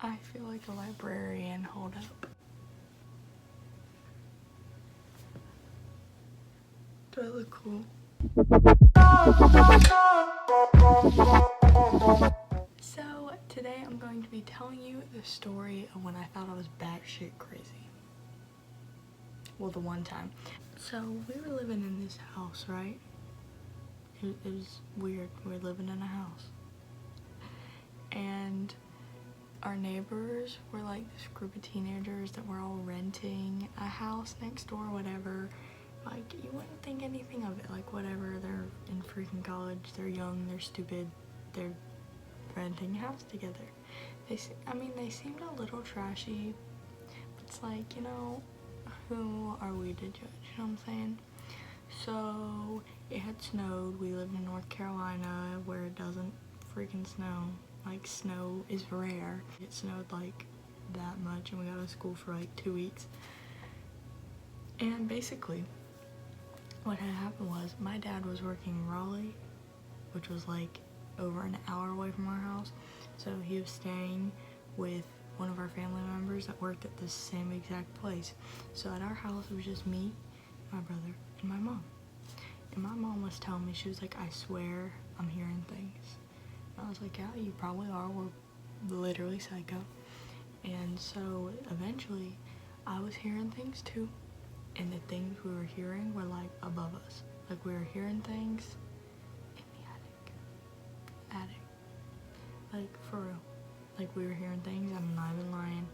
I feel like a librarian. Hold up. Do I look cool? So today I'm going to be telling you the story of when I thought I was batshit crazy. Well, the one time. So we were living in this house, right? It was weird. We were living in a house. And our neighbors were like this group of teenagers that were all renting a house next door, whatever. Like, you wouldn't think anything of it, like whatever, they're in freaking college, they're young, they're stupid, they're renting a house together. They seemed a little trashy, but it's like, you know, who are we to judge, you know what I'm saying? So, it had snowed. We live in North Carolina where it doesn't freaking snow. Like, snow is rare. It snowed like that much and we got out of school for like 2 weeks. And basically, what had happened was my dad was working in Raleigh, which was like over an hour away from our house. So he was staying with one of our family members that worked at the same exact place. So at our house, it was just me, my brother, and my mom. And my mom was telling me, she was like, I swear I'm hearing things. And I was like, yeah, you probably are. We're literally psycho. And so eventually, I was hearing things too. And the things we were hearing were like above us. Like we were hearing things in the attic. Like for real. Like we were hearing things, I'm not even lying.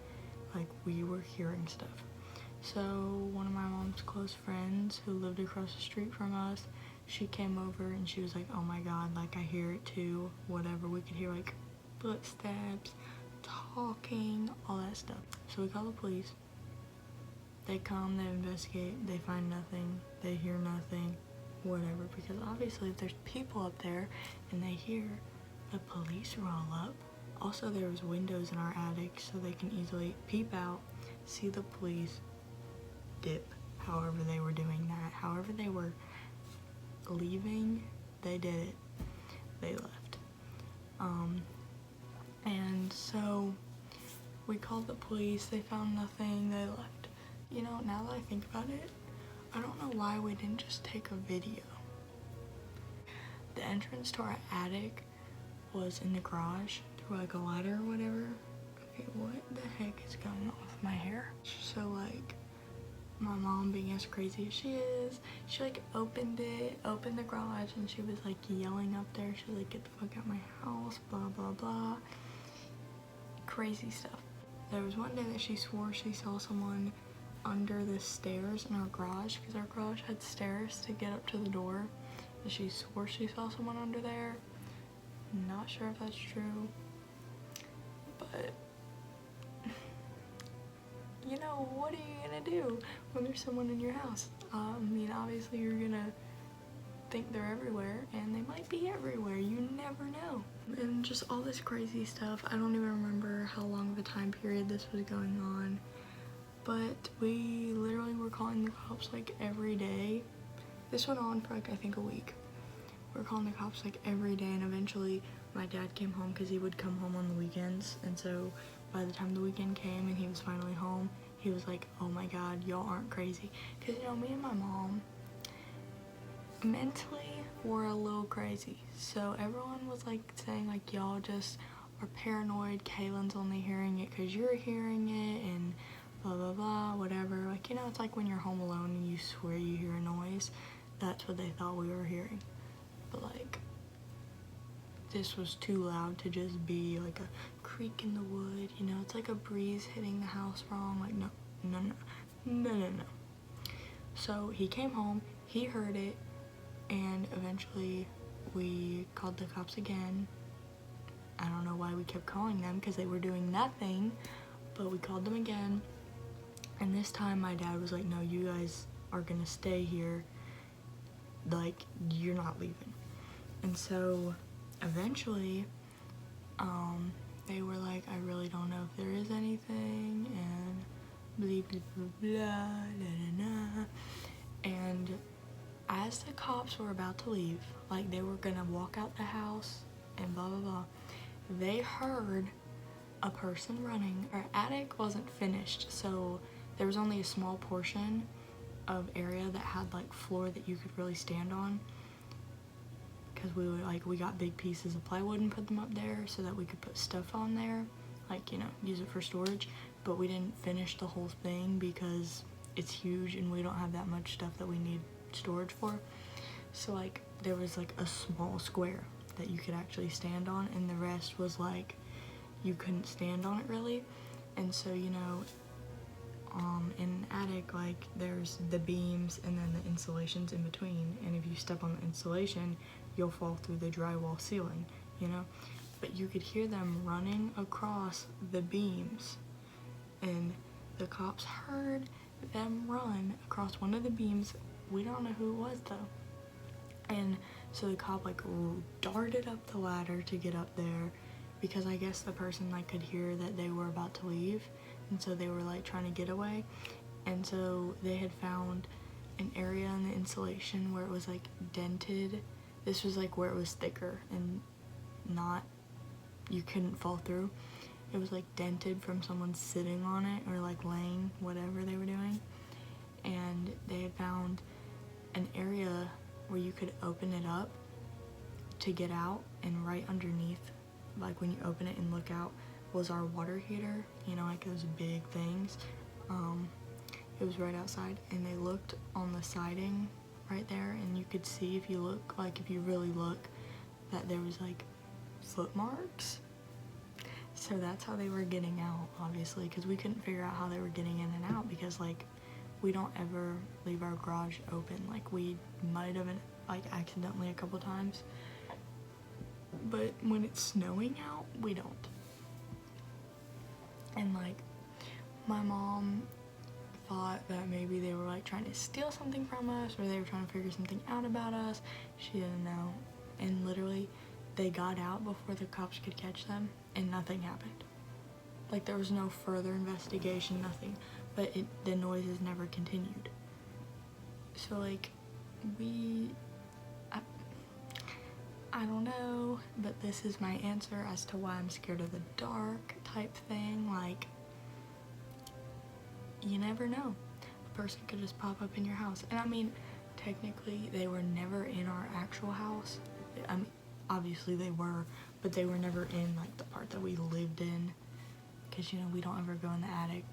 Like we were hearing stuff. So one of my mom's close friends who lived across the street from us, she came over and she was like, oh my god, like I hear it too, whatever. We could hear like footsteps, talking, all that stuff. So we called the police. They come, they investigate, they find nothing, they hear nothing, whatever. Because obviously if there's people up there and they hear, the police roll up. Also there was windows in our attic so they can easily peep out, see the police, dip, however they were doing that. However they were leaving, they did it. They left. And so we called the police, they found nothing, they left. You know, now that I think about it, I don't know why we didn't just take a video. The entrance to our attic was in the garage through like a ladder or whatever. Okay, what the heck is going on with my hair? So like, my mom being as crazy as she is, she like opened the garage and she was like yelling up there. She was like, get the fuck out of my house, blah, blah, blah. Crazy stuff. There was one day that she swore she saw someone under the stairs in our garage, because our garage had stairs to get up to the door, and she swore she saw someone under there. Not sure if that's true, but you know, what are you gonna do when there's someone in your house? I mean, obviously you're gonna think they're everywhere, and they might be everywhere, you never know. And just all this crazy stuff. I don't even remember how long of a time period this was going on, but we literally were calling the cops like every day. This went on for like I think a week. We were calling the cops like every day, and eventually my dad came home because he would come home on the weekends. And so by the time the weekend came and he was finally home, he was like, oh my god, y'all aren't crazy. Because you know, me and my mom mentally were a little crazy. So everyone was like saying like, y'all just are paranoid, Kaylin's only hearing it because you're hearing it, and blah blah blah, whatever. Like, you know, it's like when you're home alone and you swear you hear a noise. That's what they thought we were hearing. But like, this was too loud to just be like a creak in the wood, you know, it's like a breeze hitting the house wrong. Like, no. So he came home, he heard it, and eventually we called the cops again. I don't know why we kept calling them, because they were doing nothing, but we called them again. And this time my dad was like, no, you guys are gonna stay here, like, you're not leaving. And so eventually they were like, I really don't know if there is anything, and blah blah blah blah, blah. And as the cops were about to leave, like they were gonna walk out the house and blah blah blah, they heard a person running. Our attic wasn't finished, so there was only a small portion of area that had like floor that you could really stand on, because we got big pieces of plywood and put them up there so that we could put stuff on there, like, you know, use it for storage. But we didn't finish the whole thing because it's huge and we don't have that much stuff that we need storage for. So like there was like a small square that you could actually stand on, and the rest was like you couldn't stand on it really. And so, you know, in an attic, like there's the beams and then the insulation's in between, and if you step on the insulation you'll fall through the drywall ceiling, you know. But you could hear them running across the beams, and the cops heard them run across one of the beams. We don't know who it was though. And so the cop like darted up the ladder to get up there, because I guess the person like could hear that they were about to leave, and so they were like trying to get away. And so they had found an area in the insulation where it was like dented. This was like where it was thicker and not, you couldn't fall through. It was like dented from someone sitting on it or like laying, whatever they were doing. And they had found an area where you could open it up to get out, and right underneath, like when you open it and look out, was our water heater, you know, like those big things. It was right outside, and they looked on the siding right there, and you could see, if you look, like if you really look, that there was like foot marks. So that's how they were getting out, obviously, because we couldn't figure out how they were getting in and out, because like we don't ever leave our garage open. Like we might have like accidentally a couple times, but when it's snowing out, we don't. And like my mom thought that maybe they were like trying to steal something from us, or they were trying to figure something out about us. She didn't know. And literally they got out before the cops could catch them, and nothing happened. Like there was no further investigation, nothing. But the noises never continued. So like I don't know, but this is my answer as to why I'm scared of the dark type thing. Like, you never know. A person could just pop up in your house. And I mean, technically they were never in our actual house. I mean, obviously they were, but they were never in like the part that we lived in, because, you know, we don't ever go in the attic.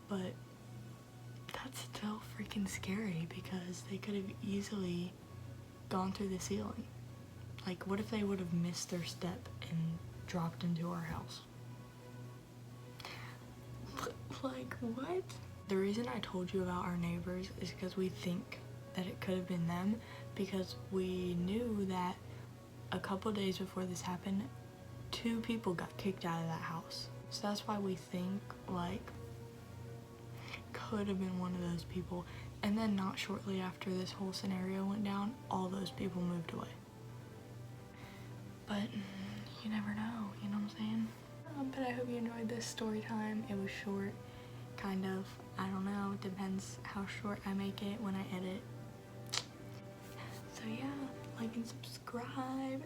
But that's still freaking scary, because they could have easily gone through the ceiling. Like, what if they would have missed their step and dropped into our house? Like, what? The reason I told you about our neighbors is because we think that it could have been them, because we knew that a couple days before this happened, 2 people got kicked out of that house. So that's why we think, like, could have been one of those people. And then not shortly after this whole scenario went down, all those people moved away. But you never know, you know what I'm saying? But I hope you enjoyed this story time. It was short, kind of. I don't know, it depends how short I make it when I edit. So yeah, like and subscribe.